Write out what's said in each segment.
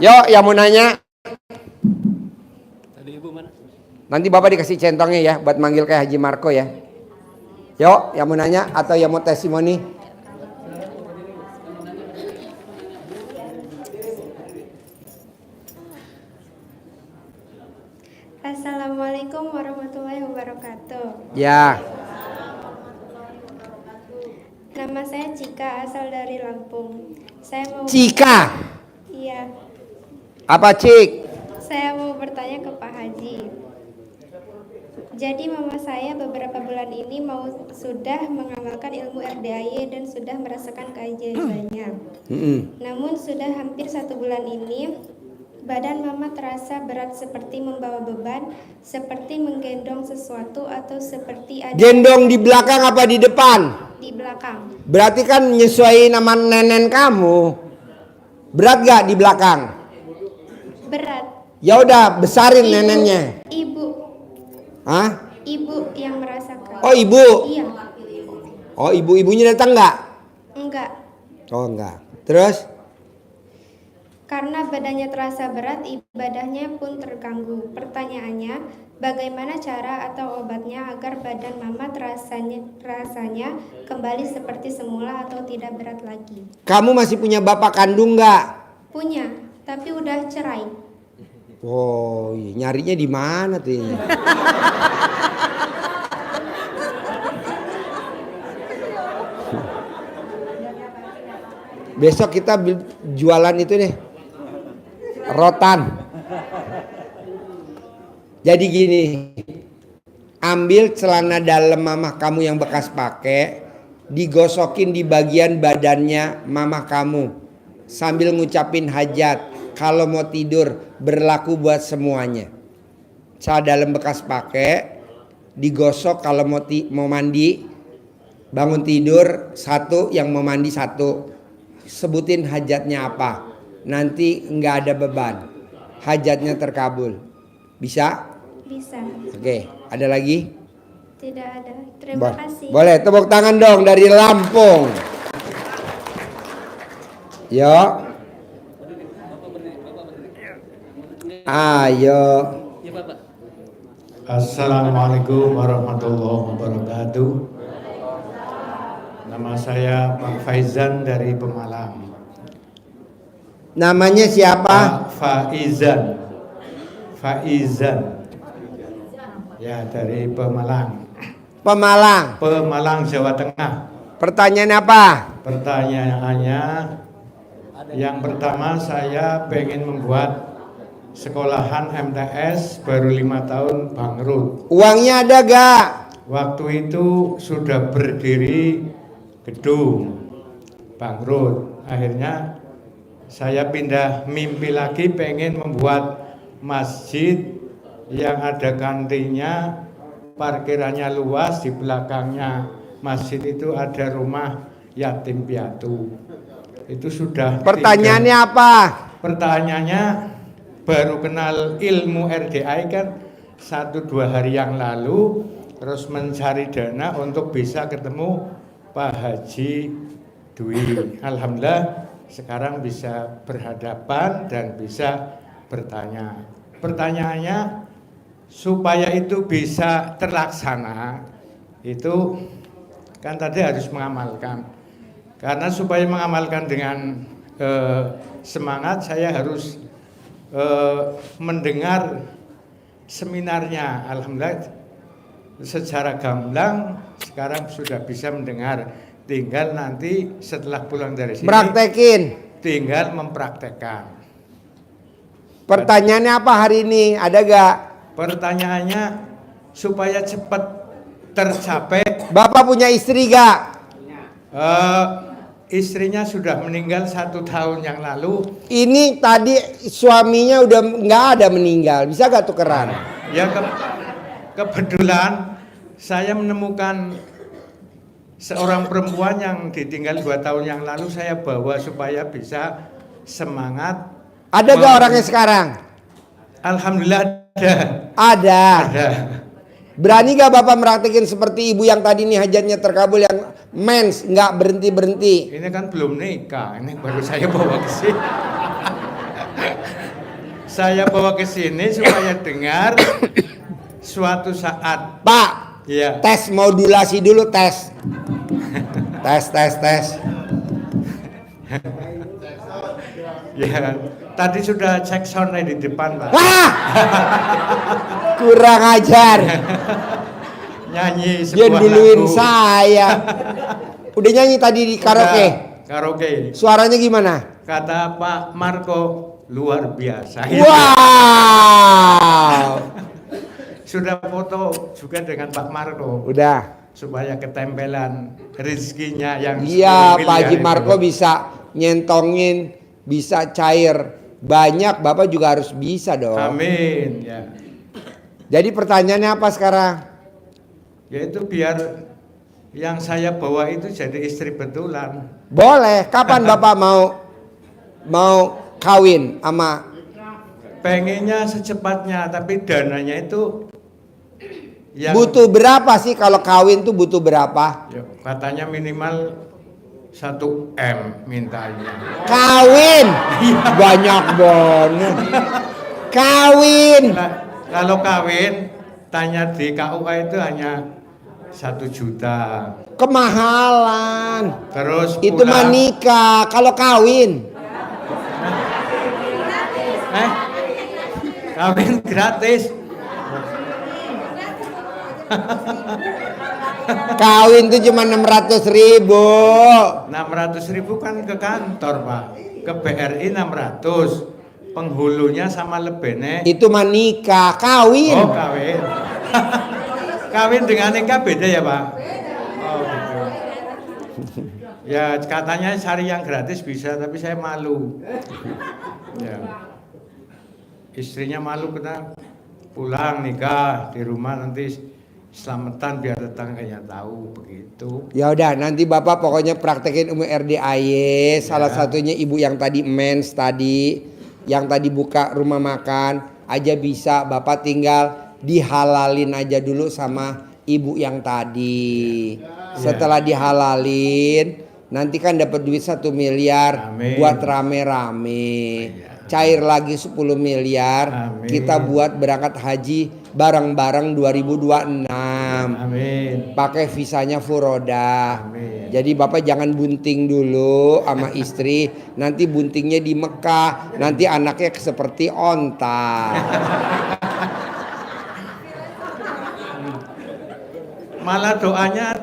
Yuk, yang mau nanya. Tadi ibu mana? Nanti bapak dikasih centongnya ya, buat manggil kayak Haji Marco ya. Yuk, yang mau nanya atau yang mau testimoni. Assalamualaikum warahmatullahi wabarakatuh. Ya. Nama saya Cika, asal dari Lampung. Saya mau Cika. Iya. Apa Cik? Saya mau bertanya ke Pak Haji. Jadi mama saya beberapa bulan ini sudah mengamalkan ilmu RDAY dan sudah merasakan keajaibannya. Namun sudah hampir 1 bulan ini badan mama terasa berat seperti membawa beban, seperti menggendong sesuatu atau seperti ada. Gendong di belakang apa di depan? Di belakang. Berarti kan nyesuai nama nenek kamu. Berat gak di belakang? Berat. Ya udah besarin neneknya. Ibu. Hah? Ibu yang merasakan. Oh ibu. Iya. Oh ibu-ibunya datang nggak? Enggak. Oh enggak. Terus? Karena badannya terasa berat, ibadahnya pun terganggu. Pertanyaannya, bagaimana cara atau obatnya agar badan mama rasanya kembali seperti semula atau tidak berat lagi? Kamu masih punya bapak kandung nggak? Punya, tapi udah cerai. Oh, nyarinya di mana tuh? Besok kita jualan itu deh. Rotan. Jadi gini. Ambil celana dalam mama kamu yang bekas pakai, digosokin di bagian badannya mama kamu sambil ngucapin hajat. Kalau mau tidur berlaku buat semuanya. Celana dalam bekas pakai digosok kalau mau mandi, bangun tidur satu, yang mau mandi satu. Sebutin hajatnya apa. Nanti nggak ada beban. Hajatnya terkabul. Bisa? Bisa. Oke, ada lagi? Tidak ada. Terima kasih. Boleh, tepuk tangan dong dari Lampung. Yo. Ayo. Assalamualaikum warahmatullahi wabarakatuh. Nama saya Pak Faizan dari Pemalang. Namanya siapa? Pak Faizan. Faizan. Ya, dari Pemalang. Pemalang, Jawa Tengah. Pertanyaan apa? Pertanyaannya, yang pertama saya pengen membuat sekolahan MTS baru 5 tahun bangkrut. Uangnya ada gak? Waktu itu sudah berdiri gedung, bangkrut. Akhirnya saya pindah mimpi lagi, pengen membuat masjid yang ada kantinnya, parkirannya luas, di belakangnya masjid itu ada rumah yatim piatu. Itu sudah. Pertanyaannya apa? Pertanyaannya, baru kenal ilmu RDI kan 1-2 hari yang lalu, terus mencari dana untuk bisa ketemu Pak Haji Dwi. Alhamdulillah sekarang bisa berhadapan dan bisa bertanya. Pertanyaannya, supaya itu bisa terlaksana, itu kan tadi harus mengamalkan. Karena supaya mengamalkan dengan semangat, saya harus mendengar seminarnya. Alhamdulillah secara gamblang sekarang sudah bisa mendengar, tinggal nanti setelah pulang dari sini Praktekin. tinggal mempraktekkan. Pertanyaannya apa hari ini? Ada gak? Pertanyaannya, supaya cepat tercapai. Bapak punya istri gak? Istrinya sudah meninggal 1 tahun yang lalu. Ini tadi suaminya udah nggak ada, meninggal. Bisa gak tukeran? Ya kebetulan saya menemukan seorang perempuan yang ditinggal 2 tahun yang lalu. Saya bawa supaya bisa semangat. Ada gak orangnya sekarang? Alhamdulillah ada. Ada. Ada. Berani gak Bapak meraktekin seperti ibu yang tadi nih hajatnya terkabul, yang mens nggak berhenti. Ini kan belum nikah, ini baru saya bawa ke sini. Saya bawa ke sini supaya dengar suatu saat. Pak, Iya. tes modulasi dulu, tes. tes. Ya, tadi sudah cek sound di depan, Pak. Wah! Kurang ajar. Nyanyi Dia sebuah duluin lagu. saya. Udah nyanyi tadi di karaoke. Udah, karaoke. Suaranya gimana? Kata Pak Marco, luar biasa. Wow. Sudah foto juga dengan Pak Marco. Udah. Supaya ketempelan rezekinya yang Iya, 10 Pak Haji miliar Marco itu. bisa nyentongin, bisa cair. Banyak, Bapak juga harus bisa dong. Amin. Ya. Jadi pertanyaannya apa sekarang? Yaitu biar yang saya bawa itu jadi istri betulan. Boleh. Kapan Bapak mau kawin sama? Pengennya secepatnya, tapi dananya itu yang Butuh berapa sih kalau kawin tuh butuh berapa? ya, katanya minimal 1 M mintanya. Kawin. Banyak banget. Kawin. Nah, kalau kawin tanya di KUA itu hanya 1 juta. Kemahalan. Terus Itu mah nikah. Kalau kawin. Kawin gratis. Kawin tuh cuma 600.000. 600.000 kan ke kantor, Pak. Ke BRI 600. Penghulunya sama lebene. Itu mah nikah. Kawin. Oh, kawin. Kawin dengan nikah beda ya, Pak? Oh, gitu. Ya, katanya cari yang gratis bisa, tapi saya malu. Ya. Istrinya malu kena pulang nikah di rumah nanti selamatan biar tetangganya tahu begitu. Ya udah, nanti Bapak pokoknya praktekin ilmu RDAY. Salah satunya ibu yang tadi mens tadi, yang tadi buka rumah makan aja bisa. Bapak tinggal dihalalin aja dulu sama ibu yang tadi. Setelah dihalalin, nanti kan dapat duit 1 miliar. Amin. Buat rame-rame. Cair lagi 10 miliar. Amin. Kita buat berangkat haji bareng-bareng 2026. Amin. Pakai visanya furoda. Amin. Jadi Bapak jangan bunting dulu sama istri. Nanti buntingnya di Mekah. Nanti anaknya seperti onta. Malah doanya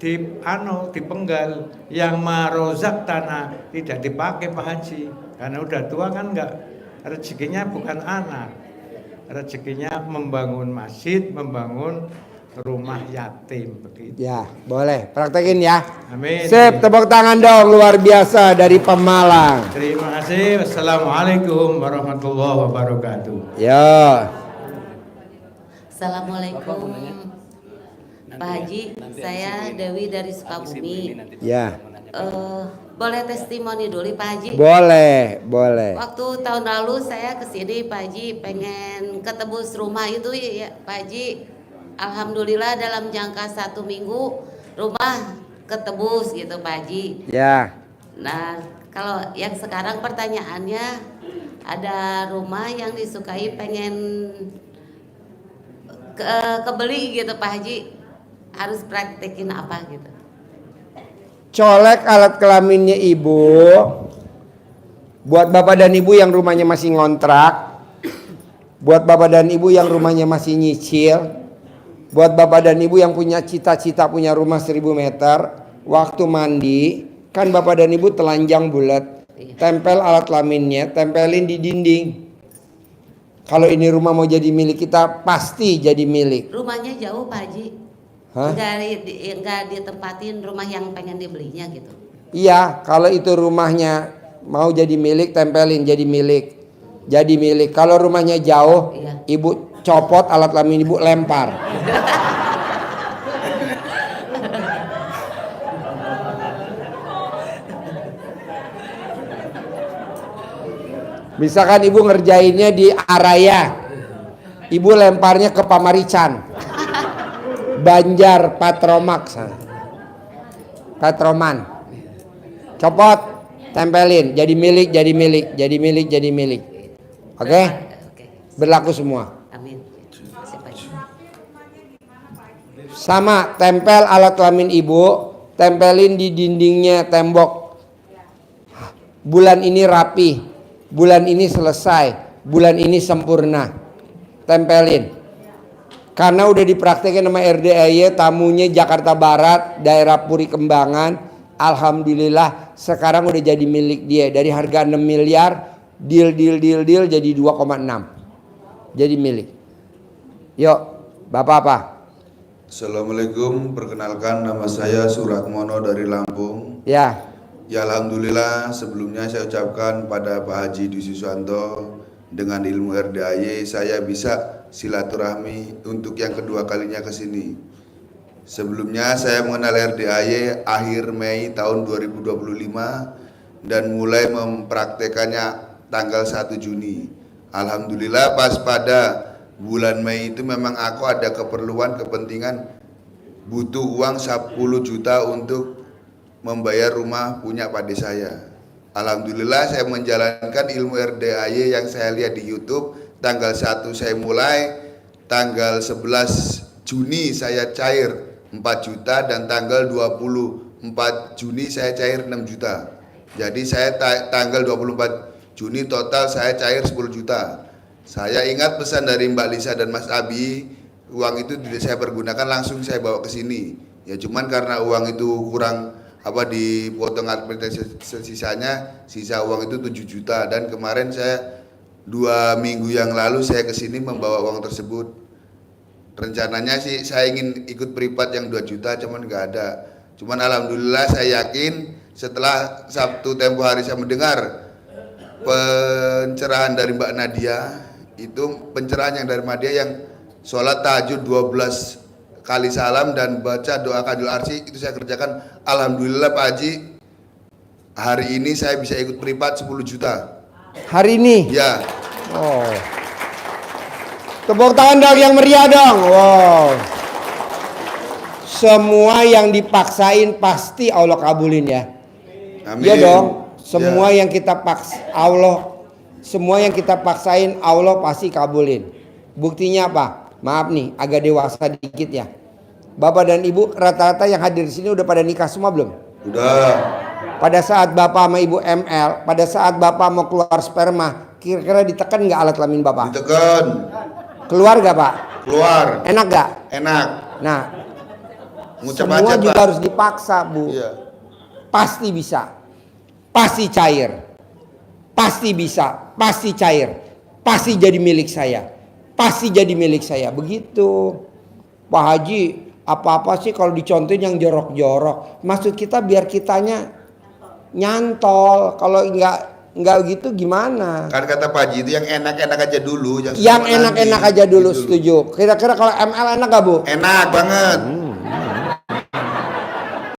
dipenggal, yang marozak tanah tidak dipakai Pak Haji, karena udah tua kan enggak, rezekinya bukan anak, rezekinya membangun masjid, membangun rumah yatim begitu. Ya, boleh. Praktekin ya. Amin. Sip, tepuk tangan dong, luar biasa dari Pemalang. Terima kasih. Wassalamualaikum warahmatullahi wabarakatuh. Ya. Assalamualaikum Pak Haji, saya Dewi dari Sukabumi. Ya. Boleh testimoni dulu Pak Haji? Boleh. Waktu tahun lalu saya kesini Pak Haji, pengen ketebus rumah itu ya Pak Haji. Alhamdulillah dalam jangka 1 minggu rumah ketebus gitu Pak Haji. Ya. Nah kalau yang sekarang pertanyaannya, ada rumah yang disukai pengen kebeli gitu Pak Haji, harus praktekin apa gitu? Colek alat kelaminnya ibu. Buat bapak dan ibu yang rumahnya masih ngontrak. Buat bapak dan ibu yang rumahnya masih nyicil. Buat bapak dan ibu yang punya cita-cita punya rumah 1000 meter. Waktu mandi, kan bapak dan ibu telanjang bulat. Tempel alat kelaminnya, tempelin di dinding. Kalau ini rumah mau jadi milik kita, pasti jadi milik. Rumahnya jauh Pak Haji. Hah? Enggak ditempatin rumah yang pengen dibelinya gitu. Iya, kalau itu rumahnya mau jadi milik, tempelin jadi milik. Jadi milik. Kalau rumahnya jauh, Iya. ibu copot alat kelamin ibu, lempar. Misalkan ibu ngerjainnya di Araya, ibu lemparnya ke Pamarican, Banjar, Patroman, copot, tempelin, jadi milik. Oke? Oke. Berlaku semua. Amin. Terima kasih, Pak Haji. Sama, tempel alat kelamin ibu, tempelin di dindingnya tembok. Bulan ini rapi, bulan ini selesai, bulan ini sempurna. Tempelin. Karena udah dipraktekin sama RDAY, tamunya Jakarta Barat, daerah Puri Kembangan. Alhamdulillah sekarang udah jadi milik dia. Dari harga 6 miliar, deal jadi 2,6. Jadi milik. Yuk, Bapak apa? Assalamualaikum, perkenalkan nama saya Suratmono dari Lampung. Ya. Ya alhamdulillah, sebelumnya saya ucapkan pada Pak Haji Dwi Susanto, dengan ilmu RDAY saya bisa silaturahmi untuk yang kedua kalinya ke sini. Sebelumnya saya mengenal RDAY akhir Mei tahun 2025 dan mulai mempraktekannya tanggal 1 Juni. Alhamdulillah pas pada bulan Mei itu memang aku ada keperluan kepentingan butuh uang 10 juta untuk membayar rumah punya pade saya. Alhamdulillah saya menjalankan ilmu RDAY yang saya lihat di YouTube. Tanggal 1 saya mulai, tanggal 11 Juni saya cair 4 juta dan tanggal 24 Juni saya cair 6 juta. Jadi saya tanggal 24 Juni total saya cair 10 juta. Saya ingat pesan dari Mbak Lisa dan Mas Abi, uang itu tidak saya pergunakan, langsung saya bawa ke sini. Ya cuman karena uang itu kurang dipotong administrasi sisanya, sisa uang itu 7 juta dan kemarin saya 2 minggu yang lalu saya ke sini membawa uang tersebut. Rencananya sih saya ingin ikut privat yang 2 juta cuman nggak ada. Cuman alhamdulillah saya yakin setelah Sabtu tempo hari saya mendengar pencerahan dari Mbak Nadia, itu pencerahan yang dari Nadia yang sholat tahajud 12 kali salam dan baca doa Kadul Arsy, itu saya kerjakan. Alhamdulillah Pak Haji, hari ini saya bisa ikut privat 10 juta. Hari ini? Ya. Oh. Tepuk tangan dong yang meriah dong. Wow. Semua yang dipaksain pasti Allah kabulin ya. Amin. Iya dong. Semua Ya. yang kita semua yang kita paksain Allah pasti kabulin. Buktinya apa? Maaf nih, agak dewasa dikit ya. Bapak dan Ibu rata-rata yang hadir di sini udah pada nikah semua belum? Udah. Pada saat Bapak sama Ibu ML, pada saat Bapak mau keluar sperma, kira-kira ditekan nggak alat kelamin Bapak? Ditekan. Keluar nggak Pak? Keluar. Enak nggak? Enak. Nah, Ngucap semua aja, juga Pak. harus dipaksa Bu. Iya. Pasti bisa, pasti cair, pasti bisa, pasti cair, pasti jadi milik saya, pasti jadi milik saya. Begitu Pak Haji, apa-apa sih kalau dicontohin yang jorok-jorok. Maksud kita biar kitanya nyantol. Kalau enggak gitu gimana? Kan kata Pak Haji itu yang enak-enak aja dulu, Yang enak-enak aja dulu, setuju. Kira-kira kalau ML enak gak Bu? Enak banget.